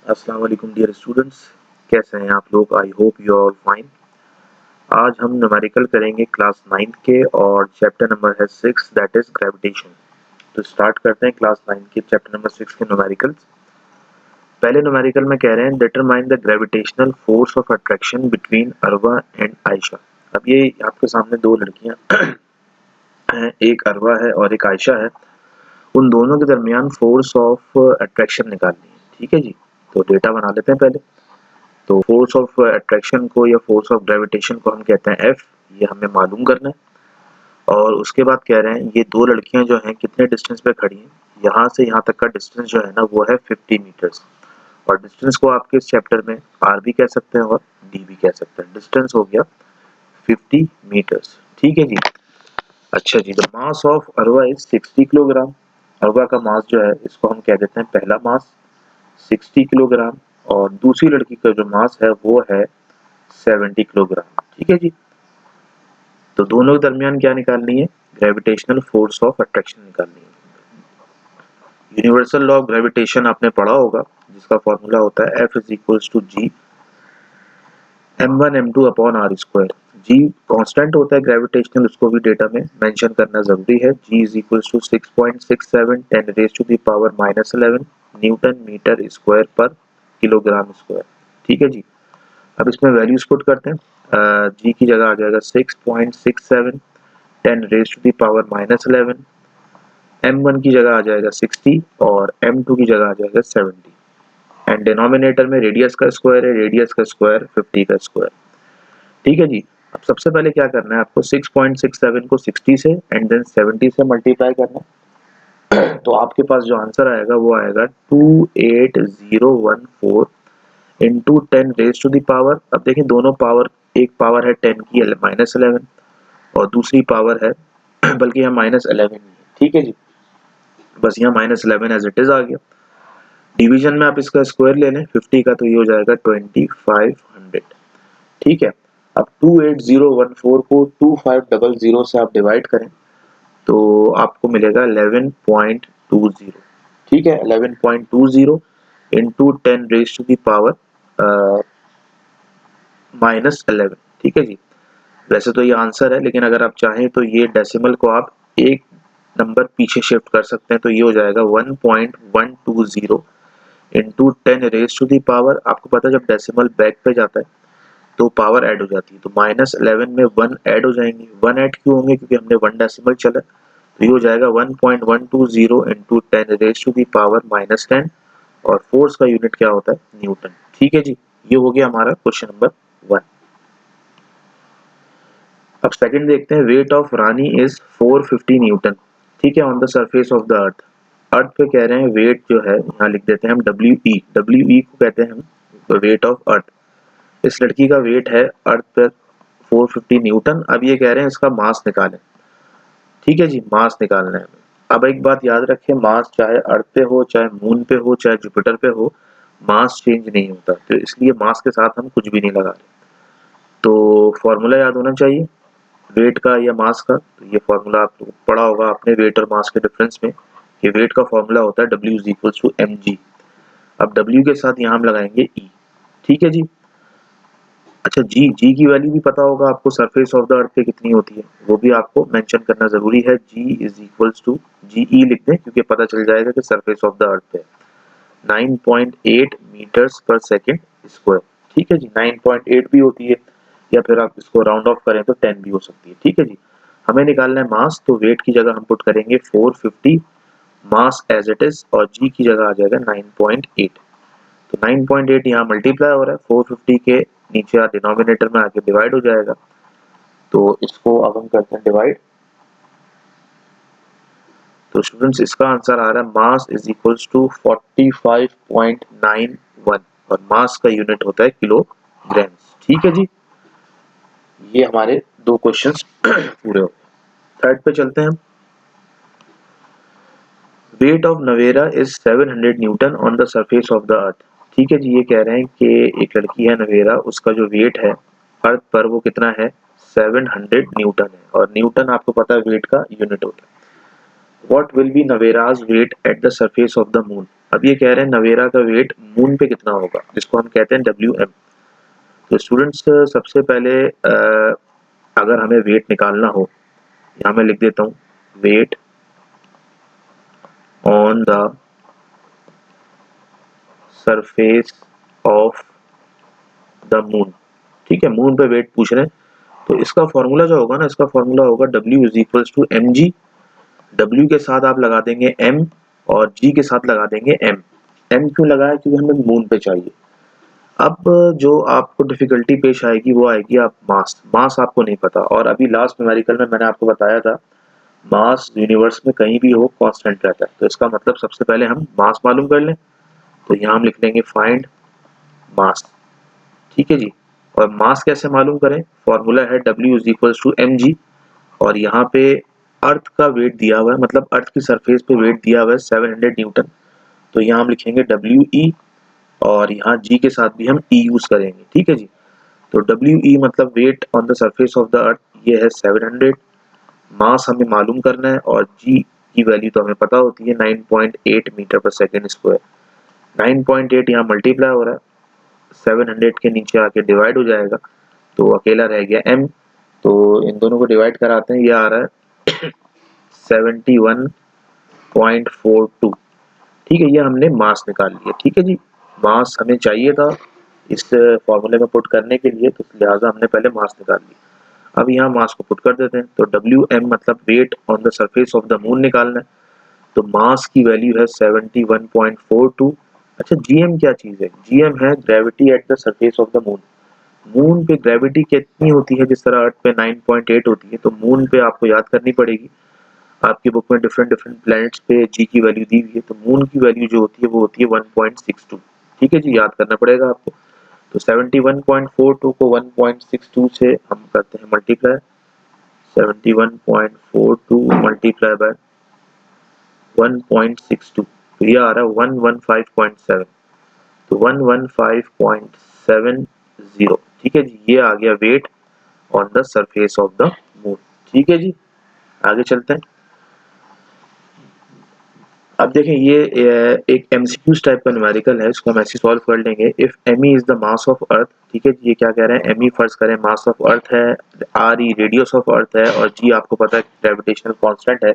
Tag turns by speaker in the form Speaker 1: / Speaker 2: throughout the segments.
Speaker 1: अस्सलाम वालेकुम dear students, कैसे हैं आप लोग? I hope you all fine. आज हम न्यूमेरिकल करेंगे क्लास 9 के और चैप्टर नंबर है 6 दैट इज ग्रेविटेशन। तो स्टार्ट करते हैं क्लास 9 के चैप्टर नंबर 6 के न्यूमेरिकल्स। पहले न्यूमेरिकल में कह रहे हैं determine the gravitational force of attraction between Arwa and Ayesha. अब ये आपके सामने दो लड़कियां हैं, एक अरवा है और एक आयशा है। उन दोनों के दरमियान फोर्स ऑफ अट्रैक्शन निकालनी है। ठीक है जी, तो डेटा बना लेते हैं पहले। तो फोर्स ऑफ अट्रैक्शन को या फोर्स ऑफ ग्रेविटेशन को हम कहते हैं एफ, ये हमें मालूम करना है। और उसके बाद कह रहे हैं ये दो लड़कियां जो हैं कितने डिस्टेंस पे खड़ी हैं, यहाँ से यहाँ तक का डिस्टेंस जो है ना वो है 50 मीटर्स। और डिस्टेंस को आपके इस चैप्टर में आर भी कह सकते हैं और डी भी कह सकते हैं। डिस्टेंस हो गया 50 मीटर्स। ठीक है जी। अच्छा जी, the mass of Arva is 60 kilogram. Arva का मास जो है इसको हम कह देते हैं पहला मास 60 किलोग्राम, और दूसरी लड़की का जो मास है वो है 70 किलोग्राम। ठीक है जी। तो दोनों के दरमियान क्या निकालनी है? ग्रेविटेशनल फोर्स ऑफ अट्रैक्शन निकालनी है। यूनिवर्सल लॉ ऑफ ग्रेविटेशन आपने पढ़ा होगा, जिसका फॉर्मूला होता है F is equals to G m1 m2 upon R square. G constant होता है ग्रेविटेशनल, उसको भी डेटा में मेंशन करना जरूरी है। G is equals to 6.67 10 raise to the power -11 newton metre square पर किलोग्राम स्क्वायर। ठीक है जी। अब इसमें वैल्यूज पुट करते हैं। जी की जगह आ जाएगा 6.67 10 raise to the power -11, m1 की जगह आ जाएगा 60 और m2 की जगह आ जाएगा 70। एंड डिनोमिनेटर में रेडियस का स्क्वायर है, रेडियस का स्क्वायर 50 का स्क्वायर। ठीक है जी। अब सबसे पहले क्या करना है आपको, 6.67 को 60 से एंड देन 70 से मल्टीप्लाई करना है। तो आपके पास जो आंसर आएगा वो आएगा 28014 into 10 raise to the power. अब देखिए दोनों पावर, एक पावर है 10 की -11 और दूसरी पावर है बल्कि यहाँ -11 ही है। ठीक है जी, बस यहाँ -11 एज इट इज आ गया। डिवीजन में आप इसका स्क्वायर ले लें 50 का, तो ये हो जाएगा 2500। ठीक है। अब 28014 को 2500 से आप डिवाइड करें तो आपको मिलेगा 11.20। ठीक है, 11.20 into 10 raise to the power -11। ठीक है जी। वैसे तो ये आंसर है, लेकिन अगर आप चाहें तो ये डेसिमल को आप एक नंबर पीछे शिफ्ट कर सकते हैं, तो ये हो जाएगा 1.120 into 10 raise to the power. आपको पता है जब डेसिमल बैक पे जाता है तो पावर ऐड हो जाती है, तो -11 में 1 ऐड हो जाएंगे। 1 ऐड क्यों होंगे? क्योंकि हमने 1 डेसिमल चला, तो ये हो जाएगा 1.120 into 10 raise to the power -10। और फोर्स का यूनिट क्या होता है? न्यूटन। ठीक है जी, ये हो गया हमारा क्वेश्चन नंबर 1। अब सेकंड देखते हैं। Weight of Rani is 450 newton. ठीक है, on the surface of the earth. Earth पे कह रहे हैं वेट जो है, यहाँ लिख देते हैं हम डब्ल्यू ई को कहते हैं हम वेट ऑफ अर्थ। इस लड़की का वेट है अर्थ पर 450 न्यूटन। अब ये कह रहे हैं इसका मास निकालें। ठीक है जी, मास निकालना है। अब एक बात याद रखें, मास चाहे अर्थ पे हो, चाहे मून पे हो, चाहे जुपिटर पे हो, मास चेंज नहीं होता, तो इसलिए मास के साथ हम कुछ भी नहीं लगा रहे। तो फॉर्मूला याद होना चाहिए वेट का या मास का। तो ये फॉर्मूला आप पढ़ा होगा आपने वेट और मास के डिफरेंस में। ये वेट का फॉर्मूला होता है W is equal to mg। अब W के साथ यहाँ हम लगाएंगे E। ठीक है जी। अच्छा, जी की वैल्यू भी पता होगा आपको, सरफेस ऑफ द अर्थ पे कितनी होती है वो भी आपको मेंशन करना जरूरी है। G is equals to GE लिख दें, क्योंकि पता चल जाएगा कि सरफेस ऑफ द अर्थ पे 9.8 मीटर्स पर सेकेंड स्क्वायर। ठीक है जी, 9.8 भी होती है, या फिर आप इसको राउंड ऑफ करें तो 10 भी हो सकती है। ठीक है जी। हमें निकालना है मास, तो वेट की जगह हम पुट करेंगे 450 मास एज इट इज, और जी की जगह आ जाएगा 9.8। तो 9.8 यहाँ मल्टीप्लाई हो रहा है, 450 के नीचे डिनोमिनेटर में आके डिवाइड हो जाएगा। तो इसको अब हम करते हैं डिवाइड। तो स्टूडेंट्स इसका आंसर आ रहा है मास इज इक्वल्स टू 45.91, और मास का यूनिट होता है किलोग्राम्स। ठीक है जी, ये हमारे दो क्वेश्चंस पूरे हो गए। थर्ड पे चलते हैं। Weight of Navera is 700 Newton on the surface of the earth. ठीक है जी, ये कह रहे हैं कि एक लड़की है नवेरा, उसका जो वेट है अर्थ पर वो कितना है? 700 न्यूटन है, और न्यूटन आपको पता है वेट का यूनिट होता है। व्हाट विल बी नवेराज weight at the surface of the moon. अब ये कह रहे हैं नवेरा का वेट मून पे कितना होगा, जिसको हम कहते हैं WM। तो स्टूडेंट्स सबसे पहले अगर हमें वेट निकालना हो, यहाँ मैं लिख देता हूँ weight on the surface of the moon. ठीक है, मून पे वेट पूछ रहे हैं, तो इसका फॉर्मूला जो होगा ना, इसका फॉर्मूला होगा W is equals to mg। W के साथ आप लगा देंगे m और g के साथ लगा देंगे m। m क्यों लगाया, क्योंकि हमें मून पे चाहिए। अब जो आपको डिफिकल्टी पेश आएगी वो आएगी आप मास आपको नहीं पता, और अभी लास्ट न्यूमेरिकल में मैंने आपको बताया था मास यूनिवर्स में कहीं भी हो कांस्टेंट रहता है। तो इसका मतलब सबसे पहले हम मास मालूम कर लें, तो यहाँ हम लिख लेंगे फाइंड मास। ठीक है जी, और मास कैसे मालूम करें, फॉर्मूला है W is equals to mg, और यहाँ पे अर्थ का वेट दिया हुआ है, मतलब अर्थ की सरफेस पे वेट दिया हुआ है 700 न्यूटन। तो यहाँ हम लिखेंगे WE, और यहाँ G के साथ भी हम E यूज करेंगे। ठीक है जी, तो WE मतलब weight on the surface of the earth, ये है 700। मास हमें मालूम करना है, और G की वैल्यू तो हमें पता होती है 9.8 मीटर पर सेकेंड स्क्वायर। 9.8 यहाँ मल्टीप्लाई हो रहा है, 700 के नीचे आके डिवाइड हो जाएगा, तो अकेला रह गया m। तो इन दोनों को डिवाइड कराते हैं, ये आ रहा है 71.42। ठीक है, ये हमने मास निकाल लिया। ठीक है जी, मास हमें चाहिए था इस फॉर्मूले में पुट करने के लिए, तो लिहाजा हमने पहले मास निकाल लिया। अब यहाँ मास को पुट कर देते हैं, तो WM मतलब weight on the surface of the moon निकालना है, तो मास की वैल्यू है 71.42। अच्छा, GM क्या चीज़ है, GM है gravity eight the surface of the moon. Moon पे ग्रेविटी कितनी होती है, जिस तरह अर्थ पे 9.8 होती है, तो मून पे आपको याद करनी पड़ेगी। आपकी बुक में डिफरेंट डिफरेंट प्लैनेट्स पे जी की वैल्यू दी हुई है, तो मून की वैल्यू जो होती है वो होती है 1.62। ठीक है जी, याद करना पड़ेगा आपको। तो 71.42 को 1.62 से हम करते हैं मल्टीप्लाई, 71.42 मल्टीप्लाई बाय 1.62, तो ये आ रहा है 115.7। तो 115.70। ठीक है जी, ये आ गया weight on the surface of the moon. ठीक है जी, आगे चलते हैं। अब देखें, ये एक MCQs टाइप का न्यूमेरिकल है, इसको हम ऐसे सॉल्व कर लेंगे। If ME is the mass of earth, ठीक है जी, ये क्या कह रहे हैं, ME फर्ज करें मास ऑफ अर्थ है, RE रेडियस ऑफ अर्थ है, और G आपको पता है ग्रेविटेशनल कांस्टेंट है।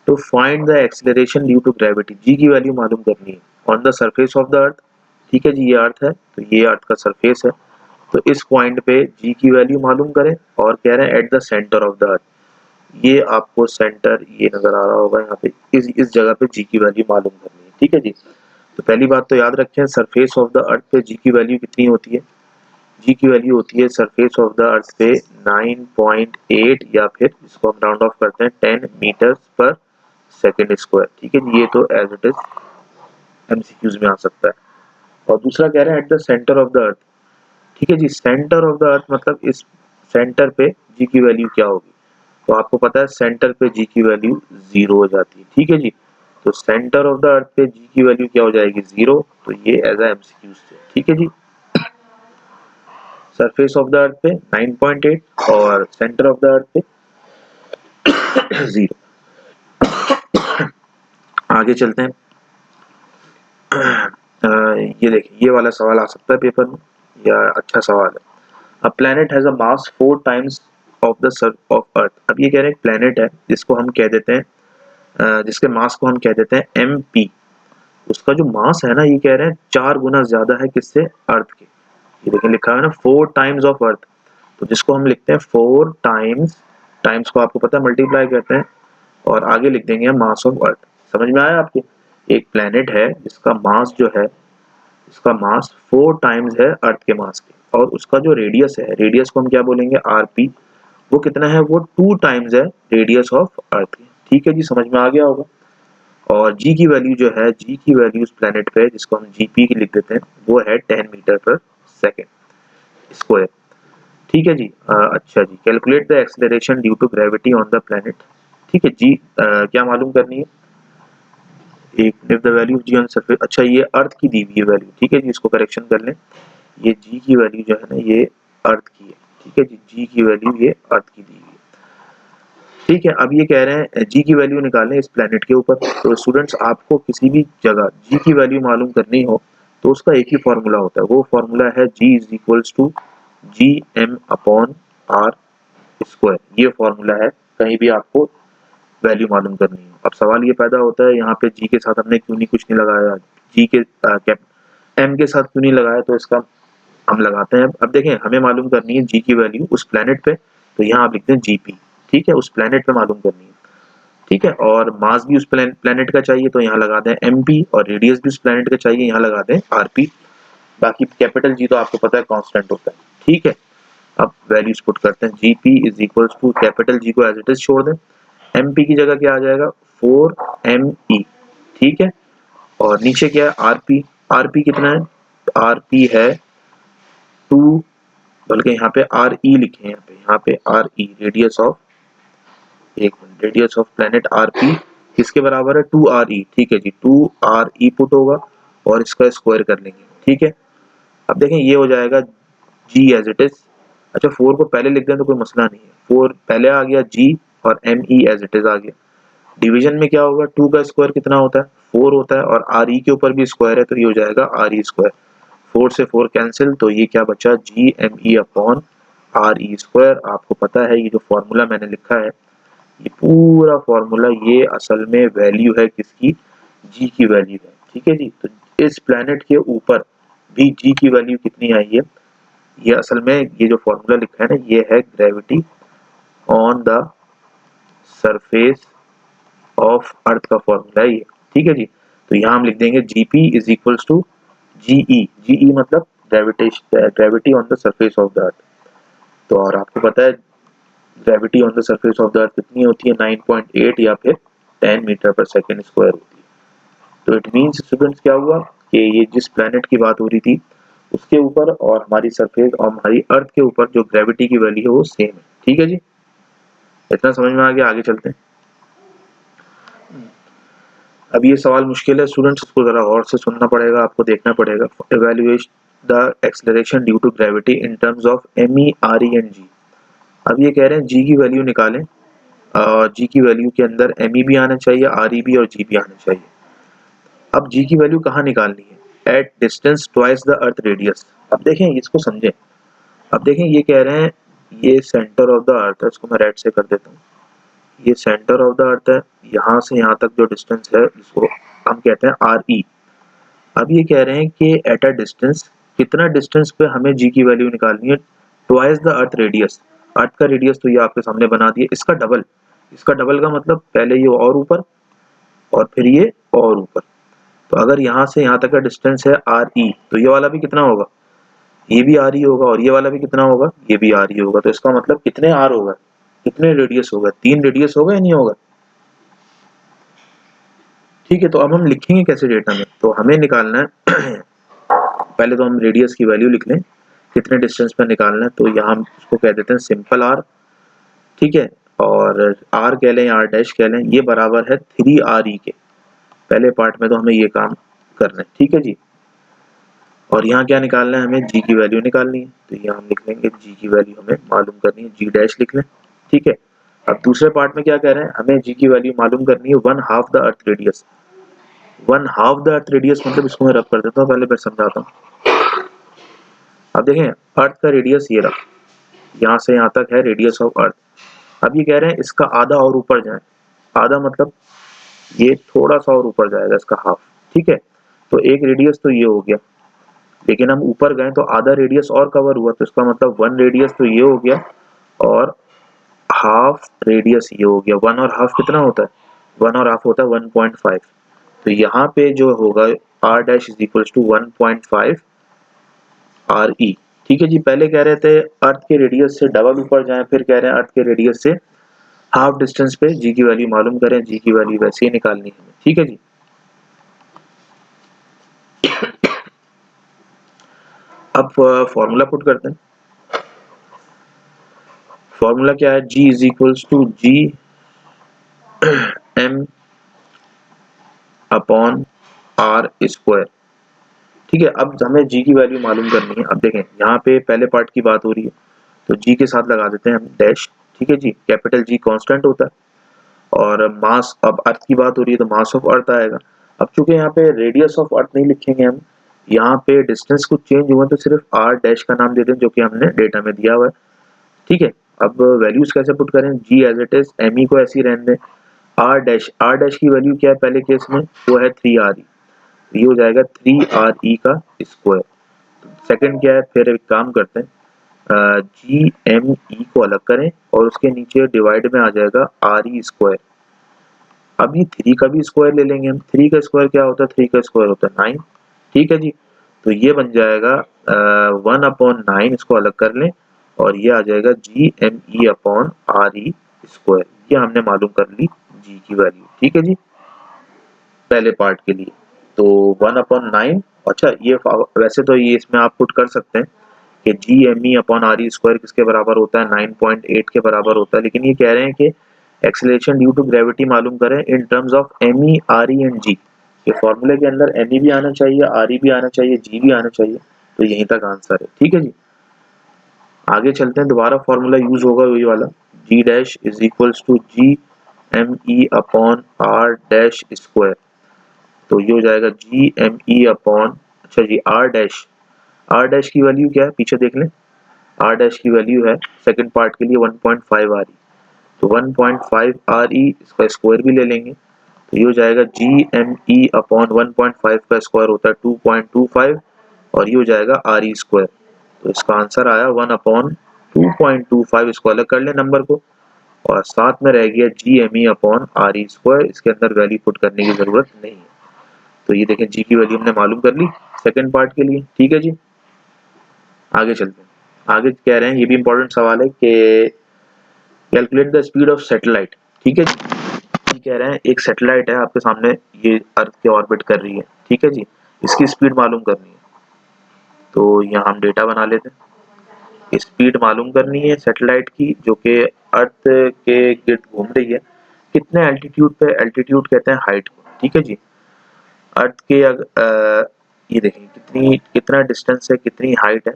Speaker 1: तो find the acceleration due to gravity, G की वैल्यू मालूम करनी है on the surface of the earth. ठीक है जी, ये अर्थ है, तो ये अर्थ का सरफेस है, तो इस पॉइंट पे G की वैल्यू मालूम करें, और कह रहे हैं at the centre of the earth. ये आपको सेंटर ये नजर आ रहा होगा यहाँ पे, इस जगह पे G की वैल्यू मालूम करनी है। ठीक है जी, तो पहली बात तो याद रखें सरफेस ऑफ द अर्थ पे G की वैल्यू कितनी होती है, G की वैल्यू होती है सरफेस ऑफ द अर्थ पे 9.8, या फिर इसको हम राउंड ऑफ करते हैं 10 मीटर पर सेकेंड स्क्वायर। ठीक है जी, ये तो एज इट इज MCQs में आ सकता है। और दूसरा कह रहे हैं at the centre of the earth. ठीक है जी, सेंटर ऑफ द अर्थ मतलब इस सेंटर पे G की वैल्यू क्या होगी, तो आपको पता है सेंटर पे G की वैल्यू 0 हो जाती है। ठीक है जी, तो सेंटर ऑफ द अर्थ पे G की वैल्यू क्या हो जाएगी, 0। तो ये एज ए MCQ से। ठीक है जी, सरफेस ऑफ द अर्थ पे 9.8 और सेंटर ऑफ द अर्थ पे 0। आगे चलते हैं। ये देखिए, ये वाला सवाल आ सकता है पेपर में, या अच्छा सवाल है। A planet has a mass 4 times of the Surf of earth. अब ये कह रहे हैं एक प्लैनेट है जिसको हम कह देते हैं जिसके मास को हम कह देते हैं MP। उसका जो मास है ना, ये कह रहे हैं 4 गुना ज्यादा है किससे, अर्थ के। ये देखिए लिखा है ना 4 टाइम्स ऑफ अर्थ, तो जिसको हम लिखते हैं 4 टाइम्स, टाइम्स को आपको पता है मल्टीप्लाई करते हैं, और आगे लिख देंगे हम मास ऑफ अर्थ। समझ में आया आपको, एक प्लेनेट है जिसका मास जो है, इसका मास 4 टाइम्स है अर्थ के मास के, और उसका जो रेडियस है, रेडियस को हम क्या बोलेंगे, RP, वो कितना है, वो 2 टाइम्स है रेडियस ऑफ अर्थ के। ठीक है जी, समझ में आ गया होगा। और G की वैल्यू जो है, G की वैल्यू उस प्लेनेट पे जिसको हम GP की लिख देते हैं, वो है 10 मीटर पर सेकेंड स्क्वायर। ठीक है जी, अच्छा जी, calculate the acceleration due to gravity on the planet. ठीक है जी, क्या मालूम करनी है, एक if the value of G on surface, अच्छा ये अर्थ की दी हुई है वैल्यू। ठीक है जी, इसको करेक्शन कर लें, ये G की वैल्यू जो है ना, ये अर्थ की है। ठीक है जी, G की वैल्यू ये अर्थ की दी हुई है। ठीक है। अब ये कह रहे हैं जी की वैल्यू निकालें इस प्लेनेट के ऊपर। तो स्टूडेंट्स आपको किसी भी जगह जी की वैल्यू मालूम करनी हो तो उसका एक ही फॉर्मूला होता है, वो फॉर्मूला है G is equals to G M upon R square. ये फॉर्मूला है कहीं भी आपको वैल्यू मालूम करनी हो। अब सवाल ये पैदा होता है यहाँ पे जी के साथ हमने क्यों नहीं कुछ नहीं लगाया, जी के एम के साथ क्यों नहीं लगाया, तो इसका हम लगाते हैं। अब देखें हमें मालूम करनी है जी की वैल्यू उस प्लेनेट पे, तो यहाँ आप लिखते हैं जीपी। ठीक है, उस प्लेनेट पे मालूम करनी है। ठीक है, और मास भी उस प्लेनेट का चाहिए तो यहाँ लगा दें एमपी, और रेडियस भी उस प्लेनेट का चाहिए, यहाँ लगा दें आरपी। बाकी कैपिटल जी तो आपको पता है कांस्टेंट होता है। ठीक है, अब वैल्यूज पुट करते हैं। GP is equals to capital G को एज इट इज छोड़ दें, एमपी की जगह क्या आ जाएगा 4me। ठीक है, और नीचे क्या है आरपी। आरपी कितना है, आरपी है 2, बल्कि यहाँ पे आर ई लिखे, यहाँ पे आर ई रेडियस ऑफ, एक minute, radius of planet RP किसके बराबर है 2re। ठीक है जी, 2re पुट होगा और इसका स्क्वायर कर लेंगे। ठीक है, अब देखें ये हो जाएगा g एज इट इज। अच्छा 4 को पहले लिख दें तो कोई मसला नहीं है, 4 पहले आ गया g और me एज इट इज आ गया। डिवीजन में क्या होगा, 2 का स्क्वायर कितना होता है 4 होता है, और आर ई के ऊपर भी स्क्वायर है तो ये हो जाएगा आर ई स्क्वायर। 4 से 4 कैंसिल, तो ये क्या बचा G M E upon R E square. आपको पता है ये जो फॉर्मूला मैंने लिखा है, ये पूरा फॉर्मूला ये असल में वैल्यू है किसकी, जी की वैल्यू है। ठीक है जी, तो इस प्लेनेट के ऊपर भी जी की वैल्यू कितनी आई है, ये असल में ये जो फॉर्मूला लिखा है ना, ये है gravity on the surface of earth का फॉर्मूला है ये। ठीक है जी, तो यहाँ हम लिख देंगे GP is equals to GE. GE मतलब gravity on the surface of the earth. तो और आपको पता है gravity on the surface of the earth कितनी होती है 9.8 या फिर 10 मीटर पर सेकेंड स्क्वायर होती है। तो इट मीन्स स्टूडेंट्स क्या हुआ कि ये जिस प्लेनेट की बात हो रही थी उसके ऊपर और हमारी सरफेस और हमारी अर्थ के ऊपर जो ग्रेविटी की वैल्यू है वो सेम है। ठीक है जी, इतना समझ में आ गया, आगे चलते हैं। अब ये सवाल मुश्किल है स्टूडेंट्स, इसको जरा गौर से सुनना पड़ेगा, आपको देखना पड़ेगा। Evaluate the acceleration due to gravity in terms of ME R E and G. अब ये कह रहे हैं जी की वैल्यू निकालें, जी की वैल्यू के अंदर एमई भी आना चाहिए, आर ई भी और जी भी आना चाहिए। अब जी की वैल्यू कहाँ निकालनी है, at distance twice the earth radius. अब देखें इसको समझें। अब देखें ये कह रहे हैं ये सेंटर ऑफ द अर्थ है, इसको मैं रेड से कर देता हूँ। ये सेंटर ऑफ द अर्थ है, यहाँ से यहाँ तक जो डिस्टेंस है इसको हम कहते हैं आर ई। अब ये कह रहे हैं कि एट अ डिस्टेंस, कितना डिस्टेंस पे हमें जी की वैल्यू निकालनी है, ट्वाइस द अर्थ रेडियस। अर्थ का रेडियस तो ये आपके सामने बना दिया, इसका डबल। इसका डबल का मतलब पहले ये और ऊपर और फिर ये और ऊपर। तो अगर यहाँ से यहाँ तक का डिस्टेंस है आर ई, तो ये वाला भी कितना होगा, ये भी आर ई होगा, और ये वाला भी कितना होगा, ये भी आर ई होगा। तो इसका मतलब कितने आर होगा, कितने रेडियस होगा, 3 रेडियस होगा या नहीं होगा। ठीक है, तो अब हम लिखेंगे कैसे डेटा में, तो हमें निकालना है पहले तो हम रेडियस की वैल्यू लिख लें, कितने डिस्टेंस पर निकालना है। तो यहाँ हम उसको कह देते हैं सिंपल आर। ठीक है, और आर कह लें आर डैश कह लें, ये बराबर है 3re के। पहले पार्ट में तो हमें ये काम करना है। ठीक है जी, और यहाँ क्या निकालना है, हमें जी की वैल्यू निकालनी है। तो यहाँ हम लिख लेंगे जी की वैल्यू हमें मालूम करनी है, जी डैश लिख लें। ठीक है, अब दूसरे पार्ट में क्या कह रहे हैं, हमें जी की वैल्यू मालूम करनी है 1/2 the earth radius. 1/2 the earth radius मतलब इसको मैं रब कर देता हूँ, पहले मैं समझाता हूँ। अब देखें अर्थ का रेडियस ये रहा, यहाँ से यहाँ तक है रेडियस ऑफ अर्थ। अब ये कह रहे हैं इसका आधा और ऊपर जाए, आधा मतलब ये थोड़ा सा और ऊपर जाएगा, इसका हाफ। ठीक है, तो एक रेडियस तो ये हो गया, लेकिन हम ऊपर गए तो आधा रेडियस और कवर हुआ, तो इसका मतलब 1 रेडियस तो ये हो गया और हाफ रेडियस ये हो गया। 1 और हाफ कितना होता है, 1 और हाफ होता है 1.5। तो यहाँ पे जो होगा r dash is equal to 1.5 R E. ठीक है जी, पहले कह रहे थे अर्थ के रेडियस से डबल ऊपर जाएं, फिर कह रहे हैं अर्थ के रेडियस से हाफ डिस्टेंस पे जी की वैल्यू मालूम करें, जी की वैल्यू वैसे ही निकालनी है। ठीक है जी, अब फॉर्मूला पुट करते हैं। फॉर्मूला क्या है, G is equals to G M upon R square. ठीक है, अब हमें जी की वैल्यू मालूम करनी है। अब देखें यहाँ पे पहले पार्ट की बात हो रही है, तो जी के साथ लगा देते हैं हम डैश। ठीक है जी, कैपिटल जी कांस्टेंट होता है और मास, अब अर्थ की बात हो रही है तो मास ऑफ अर्थ आएगा। अब चूंकि यहाँ पे रेडियस ऑफ अर्थ नहीं लिखेंगे हम, यहाँ पे डिस्टेंस कुछ चेंज हुआ तो सिर्फ आर डैश का नाम दे दें जो कि हमने डेटा में दिया हुआ है, ठीक है। अब वैल्यूज कैसे पुट करें, G as it is, M E को ऐसे ही रहने दें, आर डैश की वैल्यू क्या है पहले केस में, वो है 3 RE, ये हो जाएगा 3 RE का स्क्वायर। सेकंड क्या है, फिर एक काम करते हैं, जी एम ई को अलग करें और उसके नीचे डिवाइड में आ जाएगा आर ई स्क्वायर। अब ये 3 का भी स्क्वायर ले लेंगे हम, 3 का स्क्वायर क्या होता है, 3 का स्क्वायर होता है 9, ठीक है जी। तो ये बन जाएगा 1/9, इसको अलग कर लें और ये आ जाएगा G M E upon R E square. ये हमने मालूम कर ली जी की वैल्यू, ठीक है जी, पहले पार्ट के लिए। तो 1/9, अच्छा ये वैसे तो ये इसमें आप पुट कर सकते हैं कि G M E upon R E square किसके बराबर होता है, 9.8 के बराबर होता है, लेकिन ये कह रहे हैं कि एक्सेलरेशन ड्यू टू ग्रेविटी मालूम करें in terms of M E R E and G. ये फॉर्मूले के अंदर एम ई भी आना चाहिए, आर ई भी आना चाहिए, जी भी आना चाहिए, तो यहीं तक आंसर है, ठीक है जी। आगे चलते हैं, दोबारा फॉर्मूला यूज होगा वही वाला, G dash is equals to G M E upon R dash square. तो ये हो जाएगा जी एम ई अपॉन, अच्छा जी आर डैश की वैल्यू क्या है पीछे देख लें, आर डैश की वैल्यू है सेकंड पार्ट के लिए 1.5 RE, तो 1.5 RE इसका स्क्वायर भी ले लेंगे, तो ये हो जाएगा जी एम ई अपॉन 1.5 का स्क्वायर होता है 2.25 और ये हो जाएगा आर ई स्क्वायर। तो इसका आंसर आया 1/2.25, इसको अलग कर ले नंबर को और साथ में रह गया G M E upon R E square, इसके अंदर वैल्यू पुट करने की जरूरत नहीं है। तो ये देखें जी की वैल्यू हमने मालूम कर ली सेकंड पार्ट के लिए, ठीक है जी। आगे चलते हैं, आगे कह रहे हैं, ये भी इंपॉर्टेंट सवाल है कि calculate the speed of satellite, ठीक है जी। कह रहे हैं एक सैटेलाइट है आपके सामने, ये अर्थ के ऑर्बिट कर रही है, ठीक है जी, इसकी स्पीड मालूम करनी है। तो यहाँ हम डेटा बना लेते हैं, स्पीड मालूम करनी है सैटेलाइट की जो कि अर्थ के गिर्द घूम रही है, कितने एल्टीट्यूड पे, एल्टीट्यूड कहते हैं हाइट को, ठीक है जी। अर्थ के ये देखें कितना डिस्टेंस है, कितनी हाइट है,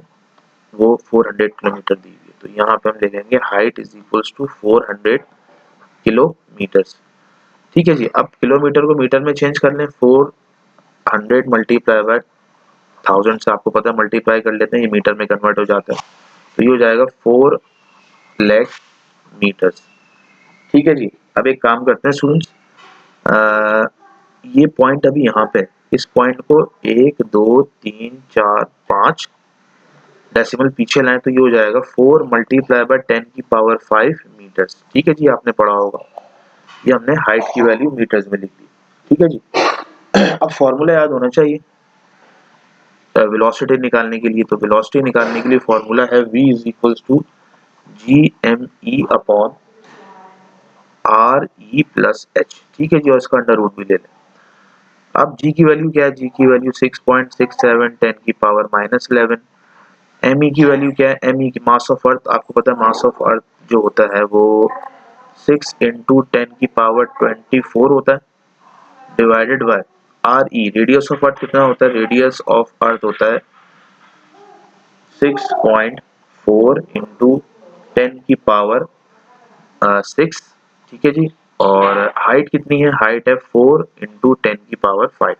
Speaker 1: वो 400 किलोमीटर दी हुई है। तो यहाँ पे हम लिखेंगे height is equals to 400 kilometres, ठीक है जी। अब किलोमीटर को मीटर में चेंज कर लें, 400 मल्टीप्लाई बाय 1000 से आपको पता है मल्टीप्लाई कर लेते हैं, ये मीटर में कन्वर्ट हो जाता है, तो ये हो जाएगा 4 लाख मीटर्स, ठीक है जी। अब एक काम करते हैं स्टूडेंट्स, ये पॉइंट अभी यहाँ पे, इस पॉइंट को 1 2 3 4 5 डेसिमल पीछे लाएं तो ये हो जाएगा 4 मल्टीप्लाई बाय 10 की पावर 5 मीटर्स, ठीक है जी, आपने पढ़ा होगा। ये हमने हाइट की वैल्यू मीटर्स में लिख दी, ठीक है जी। अब फॉर्मूला याद होना चाहिए वेलोसिटी निकालने के लिए, तो वेलोसिटी निकालने के लिए फॉर्मूला है v is equals to G M E upon R E plus H, ठीक है जी, और इसका अंडर रूट भी ले लें। अब g की वैल्यू क्या है, g की वैल्यू 6.67 10 की पावर -11। एम ई की वैल्यू क्या है, एम ई की मास ऑफ अर्थ, आपको पता है मास ऑफ अर्थ जो होता है वो 6 इंटू 10 की पावर 24 होता है, divided by R E, radius of earth कितना होता है, रेडियस ऑफ अर्थ होता है 6.4 इंटू 10 की पावर 6, ठीक है जी। और हाइट कितनी है, हाइट है 4 इंटू 10 की पावर 5।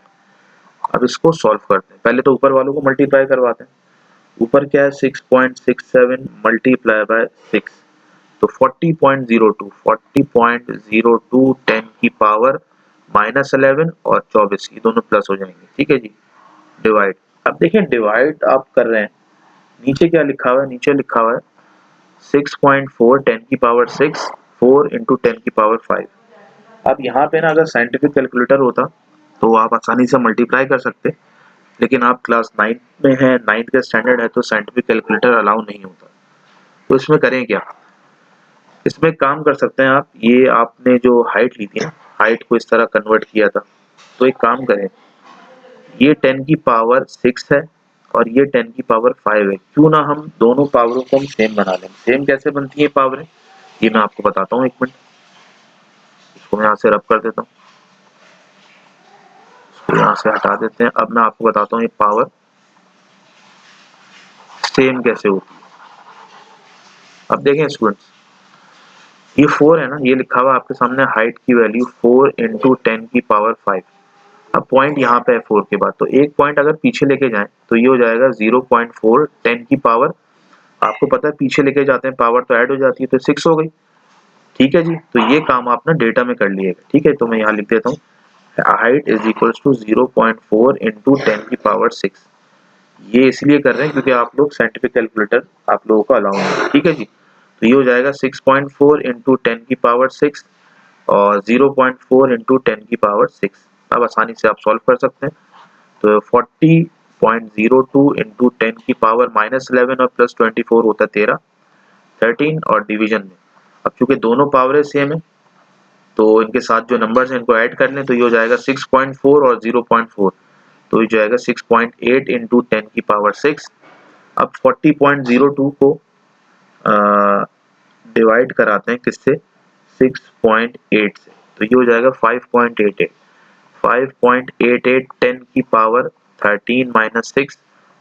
Speaker 1: अब इसको सॉल्व करते हैं, पहले तो ऊपर वालों को मल्टीप्लाई करवाते हैं। ऊपर क्या है 6.67 मल्टीप्लाई बाय 6, तो 40.02, 40.02 10 की पावर -11 और 24, ये दोनों प्लस हो जाएंगे, ठीक है जी। डिवाइड, अब देखें डिवाइड आप कर रहे हैं, नीचे क्या लिखा हुआ है, नीचे लिखा हुआ है 6.4 10 की पावर 6 4 इंटू 10 की पावर 5। अब यहाँ पे ना अगर साइंटिफिक कैलकुलेटर होता तो आप आसानी से मल्टीप्लाई कर सकते, लेकिन आप क्लास 9 में हैं, 9th का स्टैंडर्ड है, तो साइंटिफिक कैलकुलेटर अलाउ नहीं होता। तो इसमें करें क्या, इसमें काम कर सकते हैं आप, ये आपने जो हाइट ली थी ना, हाइट को इस तरह कन्वर्ट किया था, तो एक काम करें, ये 10 की पावर 6 है और ये 10 की पावर 5 है, क्यों ना हम दोनों पावरों को हम सेम बना लें। सेम कैसे बनती है पावरें, ये मैं आपको बताता हूँ, एक मिनट, इसको मैं यहाँ से रब कर देता हूँ, इसको यहाँ से हटा देते हैं। अब मैं आपको बताता हूँ ये पावर सेम कैसे होती है। अब देखें स्टूडेंट्स, ये 4 है ना, ये लिखा हुआ आपके सामने हाइट की वैल्यू 4 इंटू 10 की पावर 5। अब पॉइंट यहाँ पे है 4 के बाद, तो एक पॉइंट अगर पीछे लेके जाएं तो ये हो जाएगा 0.4 10 की पावर, आपको पता है पीछे लेके जाते हैं पावर तो ऐड हो जाती है, तो 6 हो गई। ठीक है जी, तो ये काम आप ना डेटा में कर लिएगा। ठीक है, तो मैं यहाँ लिख देता हूँ height is equals to 0.4 into 10 की पावर 6। ये इसलिए कर रहे हैं क्योंकि आप लोग साइंटिफिक कैलकुलेटर आप लोगों को अलाउ है। ठीक है जी, तो ये हो जाएगा 6.4 इंटू 10 की पावर 6 और 0.4 इंटू 10 की पावर 6। अब आसानी से आप सॉल्व कर सकते हैं। तो 40.02 इंटू 10 की पावर -11 और प्लस 24 होता है 13 और डिवीजन में। अब चूंकि दोनों पावर सेम है तो इनके साथ जो नंबर्स हैं इनको ऐड कर लें, तो ये हो जाएगा 6.4 और 0.4, तो ये जाएगा 6.8 इंटू 10 की पावर 6। अब 40.02 को डिवाइड कराते हैं किससे, 6.8 से, तो ये हो जाएगा 5.88। 5.88 10 की पावर 13 माइनस 6,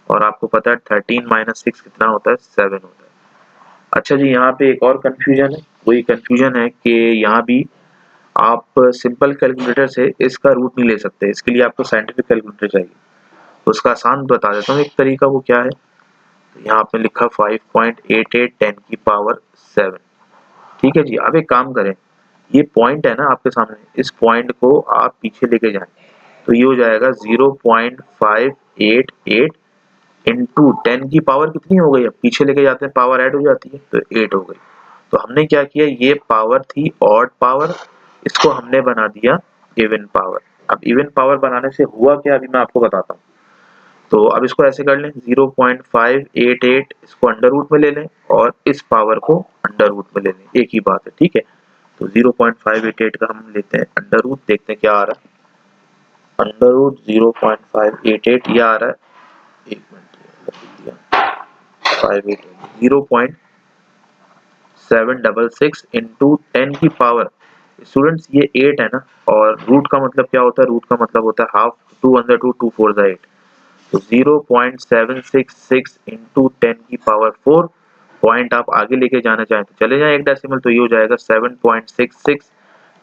Speaker 1: और आपको पता है 13 माइनस 6 कितना होता है, 7 होता है। अच्छा जी, यहाँ पे एक और कंफ्यूजन है, वही कंफ्यूजन है कि यहाँ भी आप सिंपल कैलकुलेटर से इसका रूट नहीं ले सकते, इसके लिए आपको साइंटिफिक कैलकुलेटर चाहिए। तो उसका आसान बता देता हूँ एक तरीका, वो क्या है। तो यहाँ आपने लिखा 5.88 10 की पावर 7। ठीक है जी, अब एक काम करें, ये पॉइंट है ना आपके सामने, इस पॉइंट को आप पीछे लेके जाएं, तो ये हो जाएगा 0.588 इंटू 10 की पावर कितनी हो गई, अब पीछे लेके जाते हैं पावर ऐड हो जाती है, तो 8 हो गई। तो हमने क्या किया, ये पावर थी ऑड पावर, इसको हमने बना दिया इवन पावर। अब इवन पावर बनाने से हुआ क्या, अभी मैं आपको बताता हूँ। तो अब इसको ऐसे कर लें, 0.588 इसको अंडर रूट में ले लें और इस पावर को अंडर रूट में ले लें, एक ही बात है। ठीक है, तो 0.588 का हम लेते हैं अंडर रूट, देखते हैं क्या आ रहा है। अंडर रूट 0.588 ये आ रहा है, एक मिनट 0.766 इंटू 10 की पावर, स्टूडेंट्स ये 8 है ना, और रूट का मतलब क्या होता है, रूट का मतलब होता है हाफ, 2 अंदर 2, 2 4 8, तो 0.766 इंटू 10 की पावर 4। पॉइंट आप आगे लेके जाना चाहें तो चले जाएं एक डेसिमल, तो ये हो जाएगा 7.66।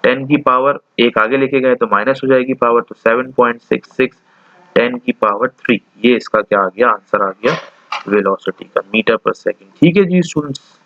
Speaker 1: 10 की पावर एक आगे लेके गए तो माइनस हो जाएगी पावर, तो 7.66 10 की पावर 3। ये इसका क्या आ गया, आंसर आ गया वेलोसिटी का, मीटर पर सेकंड। ठीक है जी स्टूडेंट्स।